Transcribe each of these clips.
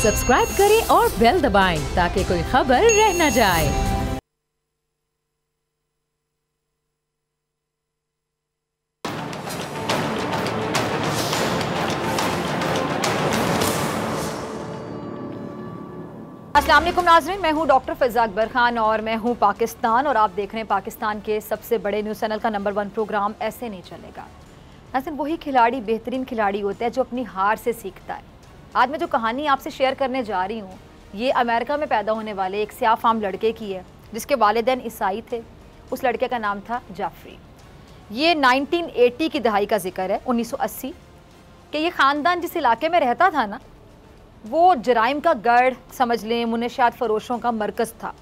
Subscribe करें और bell दबाएं ताकि कोई खबर रह न जाए। अस्सलाम वालेकुम नाज़रीन, मैं हूं डॉक्टर फ़िज़ा अकबर खान और मैं हूं पाकिस्तान और आप देख रहे हैं पाकिस्तान के सबसे बड़े न्यूज़ चैनल का नंबर 1 प्रोग्राम ऐसे नहीं चलेगा। नाज़रीन, वही खिलाड़ी बेहतरीन खिलाड़ी होता है जो अपनी हार से सीखता है। आज मैं जो कहानी आपसे शेयर करने जा रही हूँ ये अमेरिका में पैदा होने वाले एक स्याह फाम लड़के की है जिसके वालिदैन ईसाई थे। उस लड़के का नाम था जाफरी। ये 1980 की दहाई का जिक्र है, 1980 कि ये ख़ानदान जिस इलाके में रहता था ना वो जराइम का गढ़ समझ लें, मुनशियात फ़रोशों का मरकज़ था।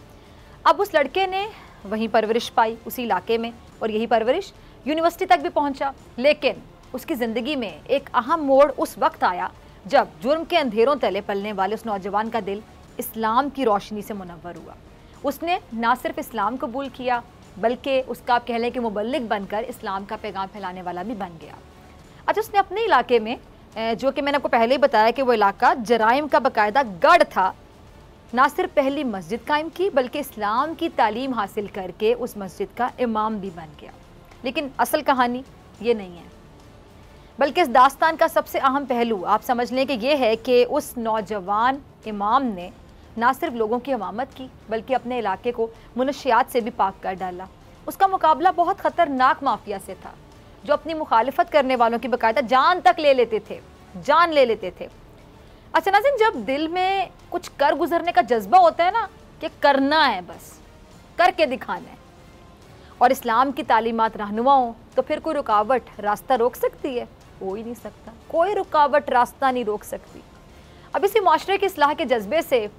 अब उस लड़के ने वहीं परवरिश पाई उसी इलाके में और यही परवरिश यूनिवर्सिटी तक भी पहुंचा। लेकिन उसकी ज़िंदगी में एक अहम मोड़ उस वक्त आया जब जुर्म के अंधेरों तले पलने वाले उस नौजवान का दिल इस्लाम की रोशनी से मुनव्वर हुआ। उसने ना सिर्फ इस्लाम कबूल किया बल्कि उसका आप कह लें कि मुबल्लिग बनकर इस्लाम का पैगाम फैलाने वाला भी बन गया। अच्छा, उसने अपने इलाके में जो कि मैंने आपको पहले ही बताया कि वो इलाका जराइम का बाकायदा गढ़ था, ना सिर्फ पहली मस्जिद कायम की बल्कि इस्लाम की तालीम हासिल करके उस मस्जिद का इमाम भी बन गया। लेकिन असल कहानी ये नहीं है, बल्कि इस दास्तान का सबसे अहम पहलू आप समझ लें कि ये है कि उस नौजवान इमाम ने ना सिर्फ लोगों की इमामत की बल्कि अपने इलाके को मुनशियात से भी पाक कर डाला। उसका मुकाबला बहुत ख़तरनाक माफिया से था जो अपनी मुखालिफत करने वालों की बाकायदा जान तक ले लेते थे, जान ले लेते थे। अच्छा नाज़रीन, जब दिल में कुछ कर गुजरने का जज्बा होता है ना कि करना है, बस करके दिखाना है और इस्लाम की तालीमात रहनुमा हो तो फिर कोई रुकावट रास्ता रोक सकती है? हो ही नहीं सकता, कोई रुकावट रास्ता नहीं रोक सकती। अब इसी माशरे की इस्लाह के जज्बे से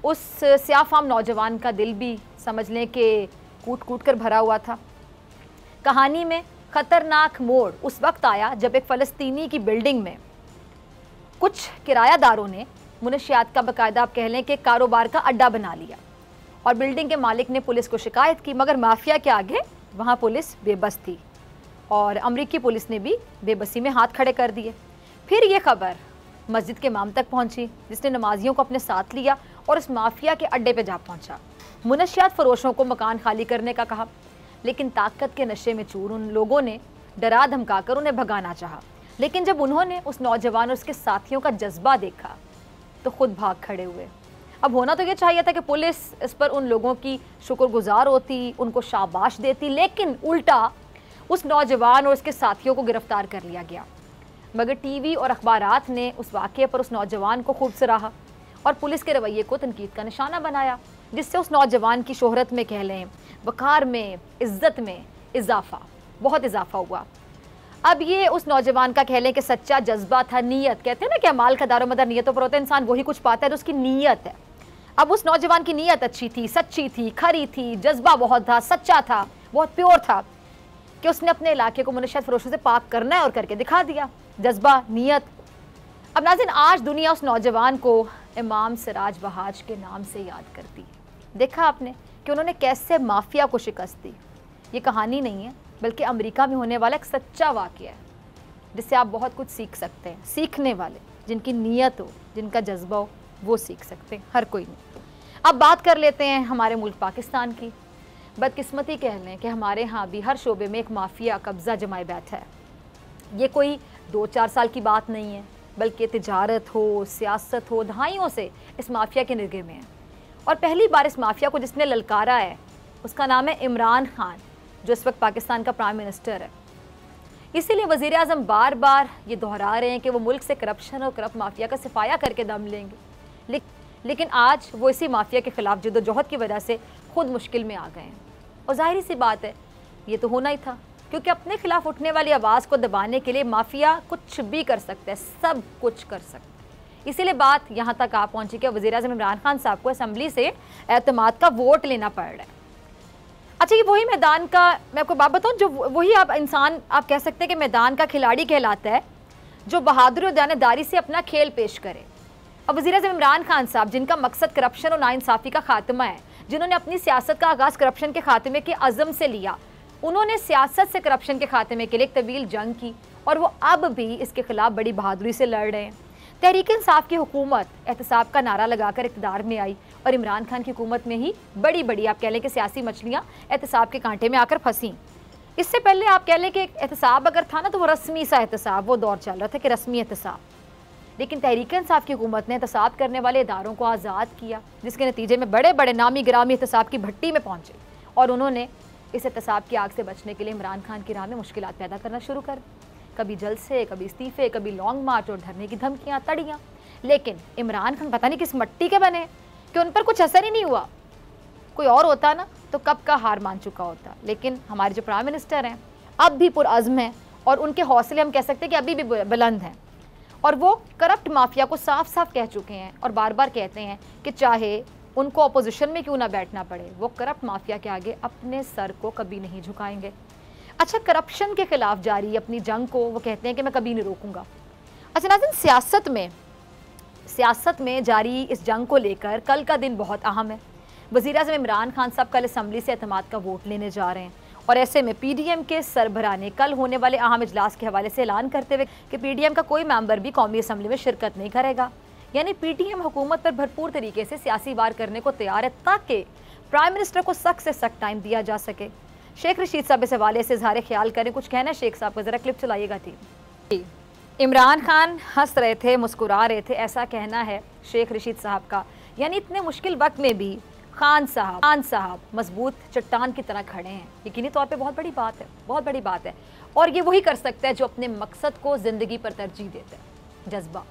उस स्याह फाम नौजवान का दिल भी समझ लें कि कूट कूट कर भरा हुआ था। कहानी में ख़तरनाक मोड़ उस वक्त आया जब एक फ़लस्तीनी की बिल्डिंग में कुछ किरायादारों ने मुनशियात का बाकायदा आप कह लें कि कारोबार का अड्डा बना लिया और बिल्डिंग के मालिक ने पुलिस को शिकायत की, मगर माफिया के आगे वहाँ पुलिस बेबस थी और अमरीकी पुलिस ने भी बेबसी में हाथ खड़े कर दिए। फिर ये खबर मस्जिद के इमाम तक पहुँची जिसने नमाजियों को अपने साथ लिया और उस माफिया के अड्डे पे जा पहुँचा। मुनशियात फ़रोशों को मकान खाली करने का कहा, लेकिन ताकत के नशे में चूर उन लोगों ने डरा धमका कर उन्हें भगाना चाहा। लेकिन जब उन्होंने उस नौजवान और उसके साथियों का जज्बा देखा तो खुद भाग खड़े हुए। अब होना तो ये चाहिए था कि पुलिस इस पर उन लोगों की शुक्रगुजार होती, उनको शाबाश देती, लेकिन उल्टा उस नौजवान और उसके साथियों को गिरफ्तार कर लिया गया। मगर टीवी और अखबारात ने उस वाक़े पर उस नौजवान को खूब सराहा और पुलिस के रवैये को तनकीद का निशाना बनाया, जिससे उस नौजवान की शोहरत में कह लें, वक़ार में, इज़्ज़त में इजाफा, बहुत इजाफा हुआ। अब ये उस नौजवान का कह लें कि सच्चा जज्बा था, नीयत। कहते हैं ना कि अमाल का दारोमदार नीयतों पर होता है, इंसान वही कुछ पाता है तो उसकी नीयत है। अब उस नौजवान की नीयत अच्छी थी, सच्ची थी, खरी थी, जज्बा बहुत था, सच्चा था, बहुत प्योर था कि उसने अपने इलाके को मुनशियात फ़रोशों से पाक करना है और करके दिखा दिया। जज्बा, नीयत। अब नाज़रीन, आज दुनिया उस नौजवान को इमाम सिराज बहाज के नाम से याद करती है। देखा आपने कि उन्होंने कैसे माफिया को शिकस्त दी। ये कहानी नहीं है बल्कि अमेरिका में होने वाला एक सच्चा वाक़या है जिससे आप बहुत कुछ सीख सकते हैं। सीखने वाले जिनकी नीयत हो, जिनका जज्बा हो, वो सीख सकते हैं, हर कोई नहीं। अब बात कर लेते हैं हमारे मुल्क पाकिस्तान की। बदकिस्मती कह लें कि हमारे यहाँ भी हर शोबे में एक माफिया कब्ज़ा जमाए बैठा है। ये कोई 2-4 साल की बात नहीं है बल्कि तिजारत हो, सियासत हो, दहाइयों से इस माफिया के निर्गे में है। और पहली बार इस माफिया को जिसने ललकारा है उसका नाम है इमरान खान, जो इस वक्त पाकिस्तान का प्राइम मिनिस्टर है। इसीलिए वज़ीर आज़म बार बार ये दोहरा रहे हैं कि वो मुल्क से करप्शन और करप्ट माफिया का सफाया करके दम लेंगे, लेकिन आज वो इसी माफिया के ख़िलाफ़ जद्दोजहद की वजह से खुद मुश्किल में आ गए हैं। और ज़ाहिर सी बात है ये तो होना ही था, क्योंकि अपने खिलाफ उठने वाली आवाज़ को दबाने के लिए माफिया कुछ भी कर सकता है, सब कुछ कर सकता है। इसीलिए बात यहाँ तक आ पहुँची कि वज़ीर आज़म इमरान खान साहब को असम्बली से एतमाद का वोट लेना पड़ रहा है। अच्छा, ये वही मैदान का, मैं आपको बात बताऊँ, जो वही आप इंसान आप कह सकते हैं कि मैदान का खिलाड़ी कहलाता है जो बहादुरी और दयानतदारी से अपना खेल पेश करे। अब वज़ीर आज़म इमरान खान साहब जिनका मकसद करप्शन और नाइंसाफ़ी का खात्मा है, जिन्होंने अपनी सियासत का आगाज़ करप्शन के खात्मे के अज़म से लिया, उन्होंने सियासत से करप्शन के खात्मे के लिए एक तवील जंग की और वो अब भी इसके खिलाफ बड़ी बहादुरी से लड़ रहे हैं। तहरीक इंसाफ की हुकूमत एहतसाब का नारा लगाकर इक़्तिदार में आई और इमरान खान की हुकूमत में ही बड़ी बड़ी आप कह लें कि सियासी मछलियाँ एहतसाब के कांटे में आकर फंसी। इससे पहले आप कह लें कि एहतसाब अगर था ना तो वो रस्मी सा एहतसाब, वो दौर चल रहा था कि रस्मी एहतसाब। लेकिन तहरीक इंसाफ की हुकूमत ने एहतसाब करने वाले इदारों को आज़ाद किया, जिसके नतीजे में बड़े बड़े नामी गिरामी एहतसाब की भट्टी में पहुँचे और उन्होंने इस एहतसाब की आग से बचने के लिए इमरान खान की राह में मुश्किलात पैदा करना शुरू कर दी। कभी जलसे, कभी इस्तीफे, कभी लॉन्ग मार्च और धरने की धमकियाँ, तड़ियाँ। लेकिन इमरान खान पता नहीं किस मट्टी के बने कि उन पर कुछ असर ही नहीं हुआ। कोई और होता ना तो कब का हार मान चुका होता। लेकिन हमारे जो प्राइम मिनिस्टर हैं अब भी पुरअज़्म हैं और उनके हौसले हम कह सकते हैं कि अभी भी बुलंद हैं और वो करप्ट माफिया को साफ साफ कह चुके हैं और बार बार कहते हैं कि चाहे उनको अपोजिशन में क्यों ना बैठना पड़े, वो करप्ट माफिया के आगे अपने सर को कभी नहीं झुकाएंगे। अच्छा, करप्शन के खिलाफ जारी अपनी जंग को वो कहते हैं कि मैं कभी नहीं रोकूंगा। अच्छा नाज़रीन, सियासत में जारी इस जंग को लेकर कल का दिन बहुत अहम है। वज़ीर-ए-आज़म इमरान खान साहब कल असम्बली से एतमाद का वोट लेने जा रहे हैं और ऐसे में PDM के सरबराह ने कल होने वाले अहम इजलास के हवाले से ऐलान करते हुए कि PDM का कोई मेंबर भी कौमी असम्बली में शिरकत नहीं करेगा। यानी PDM हुकूमत पर भरपूर तरीके से सियासी वार करने को तैयार है ताकि प्राइम मिनिस्टर को सख्त से सख्त टाइम दिया जा सके। शेख रशीद साहब इस हवाले से इजहार ख्याल करें, कुछ कहना है शेख साहब को, ज़रा क्लिप चलाइएगा थी। इमरान खान हंस रहे थे, मुस्कुरा रहे थे, ऐसा कहना है शेख रशीद साहब का। यानी इतने मुश्किल वक्त में भी खान साहब मजबूत चट्टान की तरह खड़े हैं। यकीनी तौर पे बहुत बड़ी बात है, बहुत बड़ी बात है। और ये वही कर सकता है जो अपने मकसद को ज़िंदगी पर तरजीह देता है, जज्बा,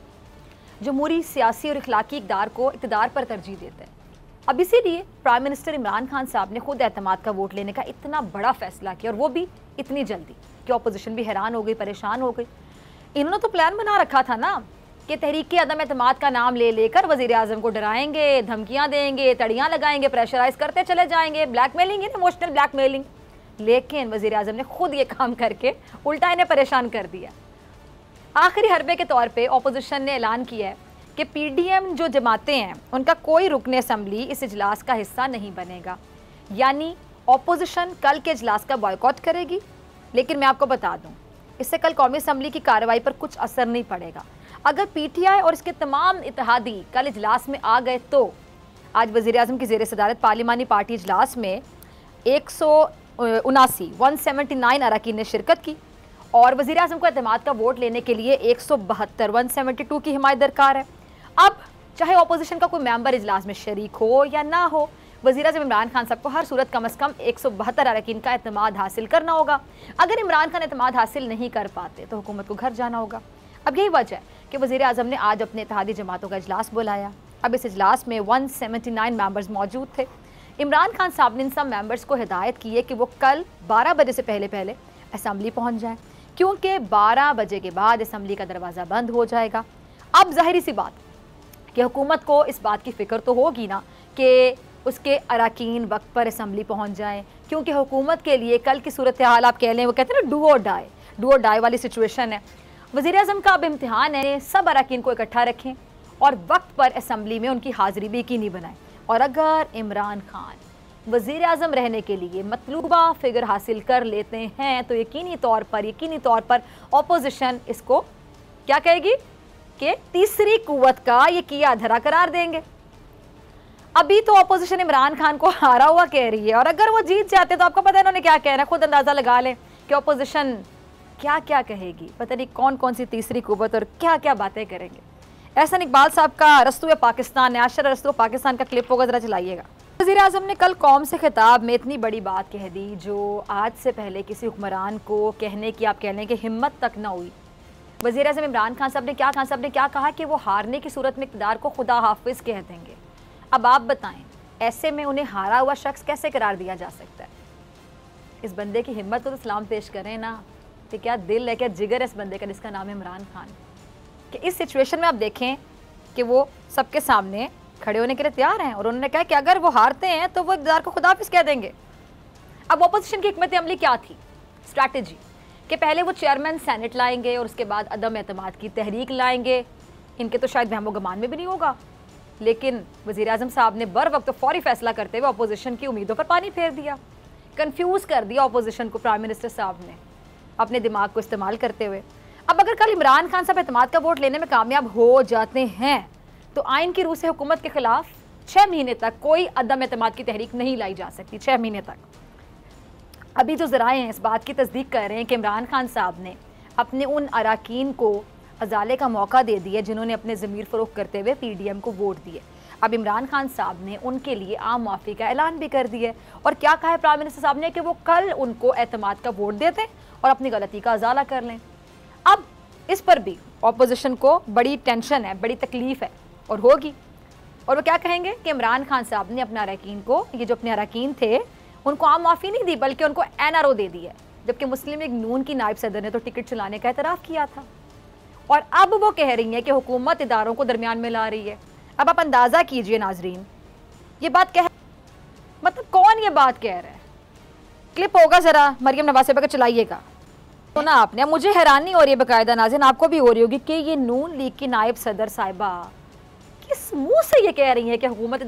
जमहूरी, सियासी और इखलाकी इक़्तिदार को इक़्तिदार पर तरजीह देता है। अब इसीलिए प्राइम मिनिस्टर इमरान खान साहब ने खुद एतमाद का वोट लेने का इतना बड़ा फैसला किया और वो भी इतनी जल्दी कि अपोजिशन भी हैरान हो गई, परेशान हो गई। इन्होंने तो प्लान बना रखा था ना कि तहरीक अदम एतमाद का नाम ले लेकर वज़ीर आज़म को डराएंगे, धमकियाँ देंगे, तड़ियाँ लगाएंगे, प्रेशराइज करते चले जाएंगे, ब्लैकमेलिंग, इमोशनल ब्लैकमेलिंग। लेकिन वज़ीर आज़म ने खुद ये काम करके उल्टा इन्हें परेशान कर दिया। आखिरी हरबे के तौर पे अपोजिशन ने ऐलान किया है कि PDM जो जमातें हैं उनका कोई रुकन असम्बली इस इजलास का हिस्सा नहीं बनेगा। यानी अपोजिशन कल के इजलास का बॉयकॉट करेगी। लेकिन मैं आपको बता दूं, इससे कल कौमी असम्बली की कार्रवाई पर कुछ असर नहीं पड़ेगा। अगर PTI और इसके तमाम इत्तेहादी कल इजलास में आ गए तो आज वज़ीर आज़म की ज़ेर सदारत पार्लिमानी पार्टी इजलास में 179 अरकान ने शिरकत की और वज़ीर आज़म को एतमाद का वोट लेने के लिए 172 की हिमायत दरकार है। अब चाहे अपोजिशन का कोई मेंबर इजलास में शरीक हो या ना हो, वज़ीर आज़म इमरान खान साहब को हर सूरत कम से कम 172 अरकान का एतमाद हासिल करना होगा। अगर इमरान खान एतमाद हासिल नहीं कर पाते तो हुकूमत को घर जाना होगा। अब यही वजह है कि वज़ीर आज़म ने आज अपने इत्तेहादी जमातों का इजलास बुलाया। अब इस इजलास में 179 मेंबर्स मौजूद थे। इमरान खान साहब ने इन सब मेंबर्स को हिदायत की है कि वो कल 12 बजे से पहले असम्बली पहुँच जाएँ, क्योंकि 12 बजे के बाद असम्बली का दरवाज़ा बंद हो जाएगा। अब ज़ाहिरी सी बात कि हुकूमत को इस बात की फ़िक्र तो होगी ना कि उसके अरकान वक्त पर असम्बली पहुँच जाएँ, क्योंकि हुकूमत के लिए कल की सूरत हाल आप कह लें, वो कहते हैं ना डू और डाई वाली सिचुएशन है। वज़ीर आज़म का अब इम्तिहान है, सब अरकान को इकट्ठा रखें और वक्त पर असम्बली में उनकी हाज़िरी भी यकीनी बनाएं। और अगर इमरान खान वज़ीर आज़म रहने के लिए मतलूबा फिगर हासिल कर लेते हैं तो यकीनी तौर पर अपोजिशन इसको क्या कहेगी कि तीसरी कुव्वत का ये किया धरा करार देंगे। अभी तो अपोजिशन इमरान खान को हारा हुआ कह रही है और अगर वो जीत जाते तो आपको पता है इन्होंने क्या कहना, खुद अंदाज़ा लगा लें कि अपोजिशन क्या क्या कहेगी। पता नहीं कौन कौन सी तीसरी कुव्वत और क्या क्या बातें करेंगे। एहसन इकबाल साहब का रस्तू पाकिस्तान, आशर रस्तू पाकिस्तान का क्लिप होगा, ज़रा चलाइएगा। वज़ीर आज़म ने कल कौम से खिताब में इतनी बड़ी बात कह दी जो आज से पहले किसी हुक्मरान को कहने की आप कह लें कि हिम्मत तक ना हुई। वज़ीर आज़म इमरान खान साहब ने क्या कहा कि वो हारने की सूरत में इक़्तिदार को खुदा हाफिज़ कह देंगे। अब आप बताएं, ऐसे में उन्हें हारा हुआ शख्स कैसे करार दिया जा सकता है? इस बंदे की हिम्मत को तो सलाम पेश करें ना, कि क्या दिल है, क्या जिगर है इस बंदे का जिसका नाम है इमरान खान, कि इस सिचुएशन में आप देखें कि वो सबके सामने खड़े होने के लिए तैयार हैं और उन्होंने कहा कि अगर वो हारते हैं तो वो इक़्तिदार को खुदाफिज़ कह देंगे। अब अपोजिशन की हिकमत अमली क्या थी, स्ट्रैटेजी, कि पहले वो चेयरमैन सेनेट लाएंगे और उसके बाद अदम एतमाद की तहरीक लाएंगे। इनके तो शायद वहमो गमान में भी नहीं होगा, लेकिन वज़ीर आज़म साहब ने बर वक्त फौरी फैसला करते हुए अपोजिशन की उम्मीदों पर पानी फेर दिया, कन्फ्यूज़ कर दिया अपोजिशन को प्राइम मिनिस्टर साहब ने अपने दिमाग को इस्तेमाल करते हुए। अब अगर कल इमरान खान साहब एतमाद का वोट लेने में कामयाब हो जाते हैं तो आइन की रूह से हुकूमत के खिलाफ 6 महीने तक कोई अदम एतमाद की तहरीक नहीं लाई जा सकती। 6 महीने तक। अभी जो ज़राए हैं इस बात की तस्दीक कर रहे हैं कि इमरान खान साहब ने अपने उन अराकीन को अजाले का मौका दे दिया जिन्होंने अपने ज़मीर फ़रोख्त करते हुए PDM को वोट दिए। अब इमरान खान साहब ने उनके लिए आम माफ़ी का ऐलान भी कर दिया और क्या कहा है प्राइम मिनिस्टर साहब ने कि वो कल उनको एतमाद का वोट देते और अपनी गलती का अजाला कर लें। अब इस पर भी ऑपोजिशन को बड़ी टेंशन है, बड़ी तकलीफ़ है और होगी। और वो क्या कहेंगे कि इमरान खान साहब ने अपने अरकान को, ये जो अपने अरकान थे उनको आम माफ़ी नहीं दी बल्कि उनको NRO दे दी है, जबकि मुस्लिम लीग नून की नायब सदर ने तो टिकट चलाने का एतराफ़ किया था। और अब वो कह रही है कि हुकूमत इदारों को दरमियान में ला रही है। अब आप अंदाज़ा कीजिए नाजरीन, ये बात कह मतलब कौन ये बात कह रहा है? क्लिप होगा ज़रा मरियम नवाज साहिबा का, चलाइएगा तो ना आपने। मुझे हैरानी हो रही है बाकायदा नाज़रीन, आपको भी हो रही होगी कि ये नून लीग की नायब सदर साहिबा किस मुंह से ये कह रही है कि हुकूमत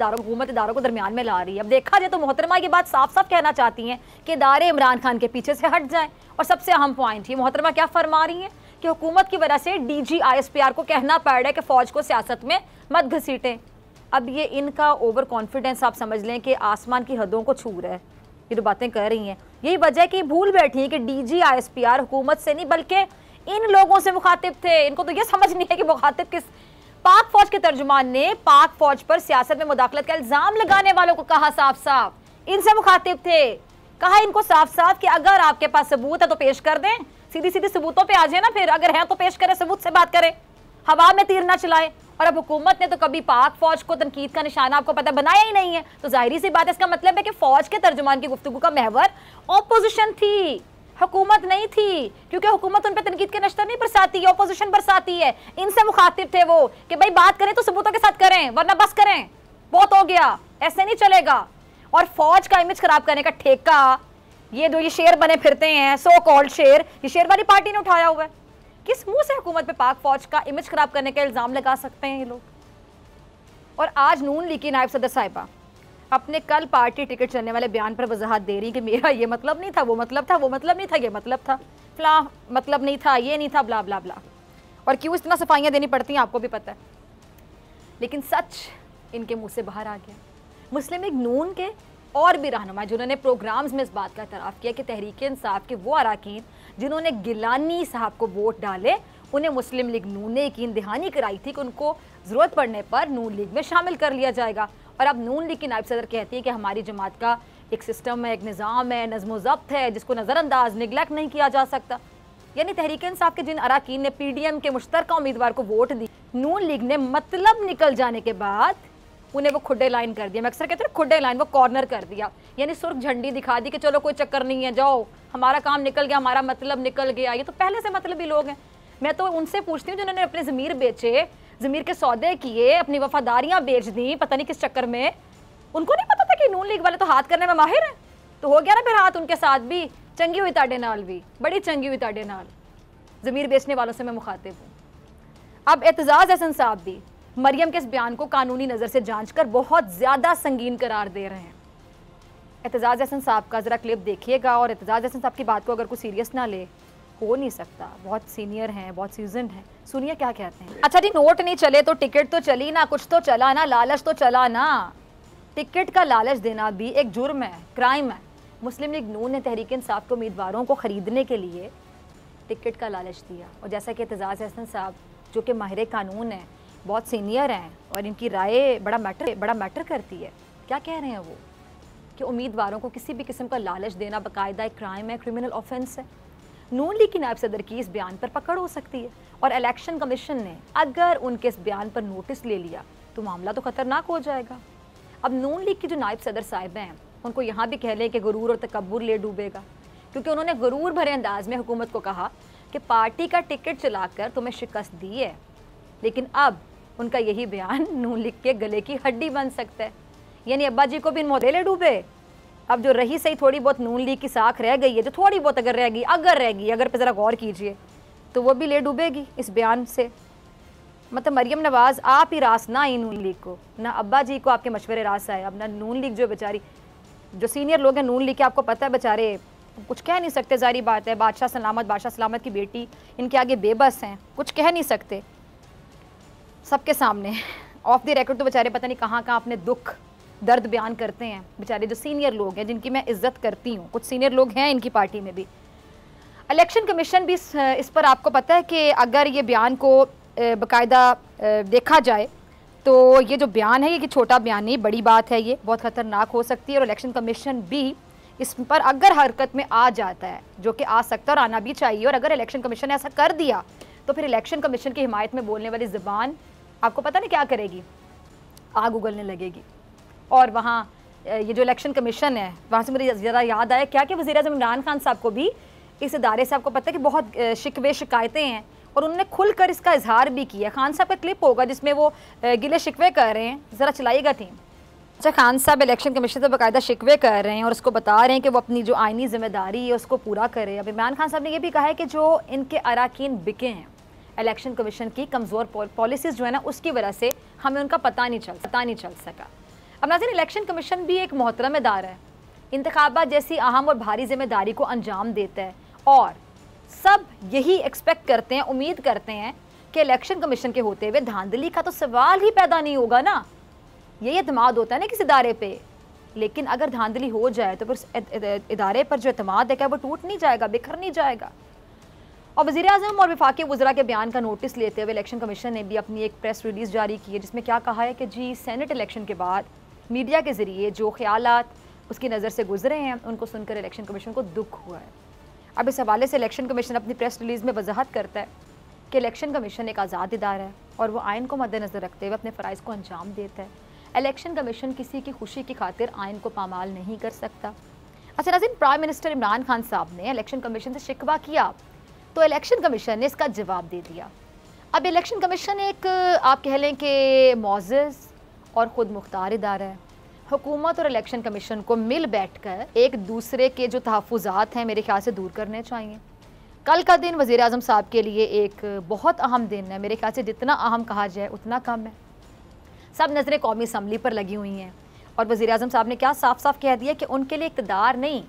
इदारों को दरमियान में ला रही है। अब देखा जाए तो मोहतरमा ये बात साफ साफ कहना चाहती हैं कि इदारे इमरान खान के पीछे से हट जाएं। और सबसे अहम पॉइंट ये मोहतरमा क्या फरमा रही हैं कि हुकूमत की वजह से DG ISPR को कहना पड़ रहा है कि फ़ौज को सियासत में मत घसीटें। अब ये इनका ओवर कॉन्फिडेंस आप समझ लें कि आसमान की हदों को छू रहा है। ये जो बातें कर रही हैं यही वजह है कि भूल बैठी है कि DG ISPR हुकूमत से नहीं बल्कि इन लोगों से मुखातिब थे। इनको तो ये समझ नहीं है कि मुखातिब किस। पाक फौज के तर्जुमान ने पाक फौज पर सियासत में मुदाखलत का इल्जाम लगाने वालों को कहा साफ साफ, इनसे मुखातिब थे। कहा इनको साफ साफ कि अगर आपके पास सबूत है तो पेश कर दें, सीधी सीधी सबूतों पे आ जाए ना, फिर अगर है तो पेश करें, सबूत से बात करें, हवा में तीर ना चलाए। और अब हुकूमत ने तो कभी पाक फौज को तनकीद का निशाना आपको पता बनाया ही नहीं है, तो जाहिर सी बात है इसका मतलब है कि फौज के तर्जुमान की गुफ्तगू का महवर ऑपोजिशन थी, हुकूमत नहीं थी। क्योंकि हुकूमत उन पर तनकीद के नश्तर नहीं बरसाती, ऑपोजिशन बरसाती है। इनसे मुखातिब थे वो कि भाई बात करें तो सबूतों के साथ करें, वरना बस करें, बहुत हो गया, ऐसे नहीं चलेगा। और फौज का इमेज खराब करने का ठेका ये शेर बने फिरते हैं, सो कॉल्ड शेर, ये शेर वाली पार्टी ने उठाया हुआ है। किस मुंह से हुकूमत पे पाक फौज का इमेज खराब करने का इल्जाम लगा सकते हैं ये लोग? और आज नून लीग की नायब सदर साहिबा अपने कल पार्टी टिकट चलने वाले बयान पर वजाहत दे रही कि मेरा ये मतलब नहीं था, वो मतलब था, वो मतलब नहीं था, ये मतलब था, फला मतलब नहीं था, ये नहीं था, ब्ला ब्ला ब्ला। और क्यों इतना सफाइयाँ देनी पड़ती हैं आपको भी पता है, लेकिन सच इनके मुंह से बाहर आ गया। मुस्लिम लीग नून के और भी रहनुमा जिन्होंने प्रोग्राम्स में इस बात का एतराफ़ किया कि तहरीक इंसाफ के वो अरकान जिन्होंने गिलानी साहब को वोट डाले, उन्हें मुस्लिम लीग नून ने यकीन दहानी कराई थी कि उनको ज़रूरत पड़ने पर नून लीग में शामिल कर लिया जाएगा। और अब नून लीग की नायब सदर कहती है कि हमारी जमात का एक सिस्टम है, एक निज़ाम है, नज़्म ज़ब्त है, जिसको नज़रअंदाज निगलेक्ट नहीं किया जा सकता। यानी तहरीक इंसाफ के जिन अरकान ने PDM के मुश्तरका उम्मीदवार को वोट दी, नून लीग ने मतलब निकल जाने के बाद उन्हें वो खुड्डे लाइन कर दिया। मैं अक्सर कहते हैं खुड्डे लाइन, वो कॉर्नर कर दिया, यानी सुर्ख झंडी दिखा दी कि चलो कोई चक्कर नहीं है, जाओ हमारा काम निकल गया, हमारा मतलब निकल गया। ये तो पहले से मतलब ही लोग हैं। मैं तो उनसे पूछती हूँ जिन्होंने अपने ज़मीर बेचे, ज़मीर के सौदे किए, अपनी वफादारियाँ बेच दी पता नहीं किस चक्कर में, उनको नहीं पता था कि नून लीग वाले तो हाथ करने में माहिर हैं। तो हो गया ना फिर हाथ उनके साथ भी, चंगी हुई ताड़े नाल भी, बड़ी चंगी हुई ताड़े नाल। ज़मीर बेचने वालों से मैं मुखातिब हूँ। अब एतजाज़ हसन साहब भी मरियम के इस बयान को कानूनी नज़र से जांच कर बहुत ज़्यादा संगीन करार दे रहे हैं। एतजाज़ हसन साहब का ज़रा क्लिप देखिएगा, और एतजाज़ हसन साहब की बात को अगर कोई सीरियस ना ले, हो नहीं सकता, बहुत सीनियर हैं, बहुत सीजन्ड हैं। सुनिए क्या कहते हैं। अच्छा जी, नोट नहीं चले तो टिकट तो चली ना, कुछ तो चला ना, लालच तो चला ना। टिकट का लालच देना भी एक जुर्म है, क्राइम है। मुस्लिम लीग नून ने तहरीक इंसाफ के उम्मीदवारों को ख़रीदने के लिए टिकट का लालच दिया। और जैसा कि एतजाज़ हसन साहब जो कि माहिर कानून हैं, बहुत सीनियर हैं, और इनकी राय बड़ा मैटर करती है। क्या कह रहे हैं वो कि उम्मीदवारों को किसी भी किस्म का लालच देना बाकायदा एक क्राइम है, क्रिमिनल ऑफेंस है। नून लीग की नायब सदर की इस बयान पर पकड़ हो सकती है, और इलेक्शन कमीशन ने अगर उनके इस बयान पर नोटिस ले लिया तो मामला तो ख़तरनाक हो जाएगा। अब नून लीग की जो नायब सदर साहिब हैं, उनको यहाँ भी कह लें कि गुरूर और तकब्बुर ले डूबेगा, क्योंकि उन्होंने गुरूर भरे अंदाज में हुकूमत को कहा कि पार्टी का टिकट चलाकर तुम्हें शिकस्त दी है, लेकिन अब उनका यही बयान नून लीग के गले की हड्डी बन सकता है। यानी अब्बा जी को भी मोहरे ले डूबे। अब जो रही सही थोड़ी बहुत नून लीग की साख रह गई है, जो थोड़ी बहुत अगर रहेगी, अगर पे ज़रा गौर कीजिए तो वो भी ले डूबेगी इस बयान से। मतलब मरियम नवाज़ आप ही रास ना आई नून लीग को, ना अब्बा जी को आपके मशवरे रास आए। अब ना नून लीग जो बेचारी, जो सीनियर लोग हैं नून लीग के, आपको पता है बेचारे कुछ कह नहीं सकते, ज़ाहिर बात है। बादशाह सलामत की बेटी इनके आगे बेबस हैं, कुछ कह नहीं सकते सबके सामने। ऑफ द रिकॉर्ड तो बेचारे पता नहीं कहाँ कहाँ अपने दुख दर्द बयान करते हैं बेचारे, जो सीनियर लोग हैं जिनकी मैं इज्जत करती हूँ। कुछ सीनियर लोग हैं इनकी पार्टी में भी। इलेक्शन कमीशन भी इस पर आपको पता है कि अगर ये बयान को बाकायदा देखा जाए तो ये जो बयान है ये कि छोटा बयान नहीं, बड़ी बात है, ये बहुत ख़तरनाक हो सकती है। और इलेक्शन कमीशन भी इस पर अगर हरकत में आ जाता है, जो कि आ सकता है और आना भी चाहिए, और अगर इलेक्शन कमीशन ने ऐसा कर दिया तो फिर इलेक्शन कमीशन की हिमायत में बोलने वाली ज़बान आपको पता नहीं क्या करेगी, आग उगलने लगेगी। और वहाँ ये जो इलेक्शन कमीशन है, वहाँ से मुझे ज़रा याद आया क्या कि वज़ीर-ए-आज़म इमरान खान साहब को भी इस इदारे से आपको पता है कि बहुत शिकवे शिकायतें हैं, और उन्होंने खुलकर इसका इजहार भी किया। खान साहब का क्लिप होगा जिसमें वो गिले शिकवे कर रहे हैं, ज़रा चलाइएगा टीम। अच्छा, खान साहब इलेक्शन कमीशन से बाकायदा शिकवे कर रहे हैं और उसको बता रहे हैं कि वो अपनी जो आइनी जिम्मेदारी है उसको पूरा करे। अब इमरान खान साहब ने यह भी कहा है कि जो इनके अराकीन बिके हैं इलेक्शन कमीशन की कमज़ोर पॉलिसीज़ जो है ना, उसकी वजह से हमें उनका पता नहीं चल सका। अब नाज़रीन, इलेक्शन कमीशन भी एक मोहतरम इदारा है, इंतखाबात जैसी अहम और भारी जिम्मेदारी को अंजाम देता है, और सब यही एक्सपेक्ट करते हैं, उम्मीद करते हैं कि इलेक्शन कमीशन के होते हुए धांधली का तो सवाल ही पैदा नहीं होगा ना। यही एतमाद होता है ना किसी इदारे पे, लेकिन अगर धांधली हो जाए तो फिर इदारे पर जो एतमाद है क्या वो टूट नहीं जाएगा, बिखर नहीं जाएगा। और वज़ीर-ए-आज़म और वफाकी वज़रा के बयान का नोटिस लेते हुए इलेक्शन कमीशन ने भी अपनी एक प्रेस रिलीज़ जारी की है, जिसमें क्या कहा है कि जी सेनेट इलेक्शन के बाद मीडिया के ज़रिए जो ख्यालात उसकी नज़र से गुजरे हैं उनको सुनकर इलेक्शन कमीशन को दुख हुआ है। अब इस हवाले से इलेक्शन कमीशन अपनी प्रेस रिलीज़ में वजाहत करता है कि इलेक्शन कमीशन एक आज़ाद इदारा है और वो आइन को मद्देनज़र रखते हुए अपने फ़राइज़ को अंजाम देता है। इलेक्शन कमीशन किसी की खुशी की खातिर आइन को पामाल नहीं कर सकता। अच्छा नाज़रीन, प्राइम मिनिस्टर इमरान खान साहब ने इलेक्शन कमीशन से शिकवा किया तो इलेक्शन कमीशन ने इसका जवाब दे दिया। अब इलेक्शन कमीशन एक आप कह लें कि मौज़ज़ और ख़ुद मुख्तार इदारा है। हुकूमत और इलेक्शन कमीशन को मिल बैठकर एक दूसरे के जो तहफ़्फ़ुज़ात हैं मेरे ख्याल से दूर करने चाहिए। कल का दिन वज़ीर-ए-आज़म साहब के लिए एक बहुत अहम दिन है, मेरे ख्याल से जितना अहम कहा जाए उतना कम है। सब नज़रें कौमी असम्बली पर लगी हुई हैं और वज़ीर-ए-आज़म साहब ने क्या साफ साफ कह दिया कि उनके लिए इक़्तिदार नहीं,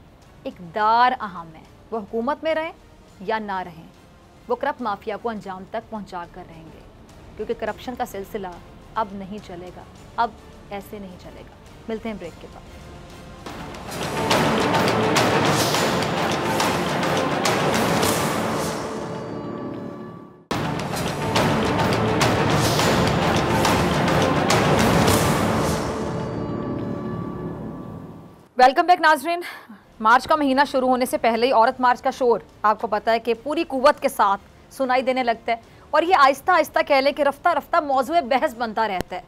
इक़्तिदार अहम है। वो हुकूमत में रहें या ना रहें, वो करप्ट माफिया को अंजाम तक पहुँचा कर रहेंगे, क्योंकि करप्शन का सिलसिला अब नहीं चलेगा, अब ऐसे नहीं चलेगा। मिलते हैं ब्रेक के बाद। वेलकम बैक नाजरीन। मार्च का महीना शुरू होने से पहले ही औरत मार्च का शोर आपको पता है कि पूरी कुव्वत के साथ सुनाई देने लगता है, और ये आहिस्ता आहिस्ता कह लें कि रफ्ता रफ्ता मौजूए बहस बनता रहता है।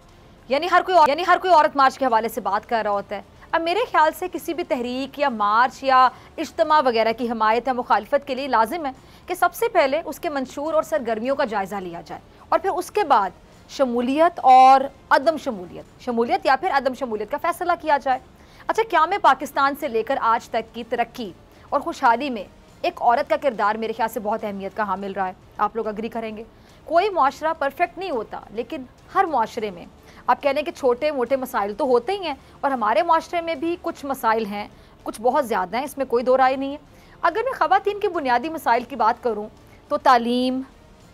यानी हर कोई औरत मार्च के हवाले से बात कर रहा होता है। अब मेरे ख्याल से किसी भी तहरीक या मार्च या इज्तिमा वगैरह की हिमायत या मुखालफत के लिए लाजिम है कि सबसे पहले उसके मंशूर और सरगर्मियों का जायज़ा लिया जाए, और फिर उसके बाद शमूलियत और अदम शमूलियत या फिर अदम शमूलियत का फैसला किया जाए। अच्छा, क्या में पाकिस्तान से लेकर आज तक की तरक्की और खुशहाली में एक औरत का किरदार मेरे ख्याल से बहुत अहमियत का हामिल रहा है। आप लोग अग्री करेंगे। कोई मुआशरा परफेक्ट नहीं होता, लेकिन हर मुआशरे में आप कह लें कि छोटे मोटे मसाइल तो होते ही हैं, और हमारे मुआशरे में भी कुछ मसाइल हैं, कुछ बहुत ज़्यादा हैं, इसमें कोई दो राय नहीं है। अगर मैं ख़वातीन के बुनियादी मसाइल की बात करूँ तो तालीम,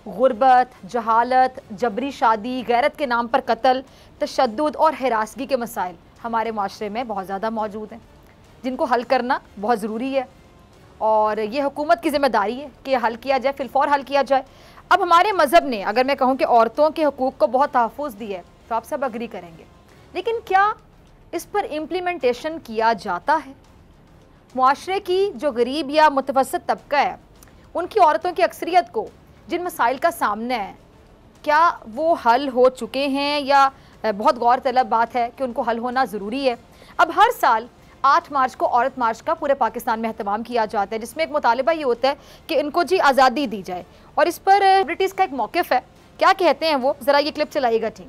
गुर्बत, जहालत, जबरी शादी, गैरत के नाम पर कत्ल, तशद्दुद और हिरासगी के मसाइल हमारे माशरे में बहुत ज़्यादा मौजूद हैं, जिनको हल करना बहुत ज़रूरी है, और ये हुकूमत की ज़िम्मेदारी है कि हल किया जाए, फिलफौर हल किया जाए। अब हमारे मज़हब ने अगर मैं कहूँ कि औरतों के हकूक़ को बहुत तहफ़्फ़ुज़ दिया है तो आप सब अग्री करेंगे, लेकिन क्या इस पर इम्प्लीमेंटेशन किया जाता है? मुआशरे की जो गरीब या मुतवस्सित तबका है, उनकी औरतों की अक्सरियत को जिन मसाइल का सामना है, क्या वो हल हो चुके हैं, या बहुत गौर तलब बात है कि उनको हल होना ज़रूरी है। अब हर साल 8 मार्च को औरत मार्च का पूरे पाकिस्तान में एहतमाम किया जाता है, जिसमें एक मुतालिबा ये होता है कि इनको जी आज़ादी दी जाए, और इस पर ब्रिटिश का एक मौक़िफ़ है। क्या कहते हैं वो, ज़रा ये क्लिप चलाइएगा टीम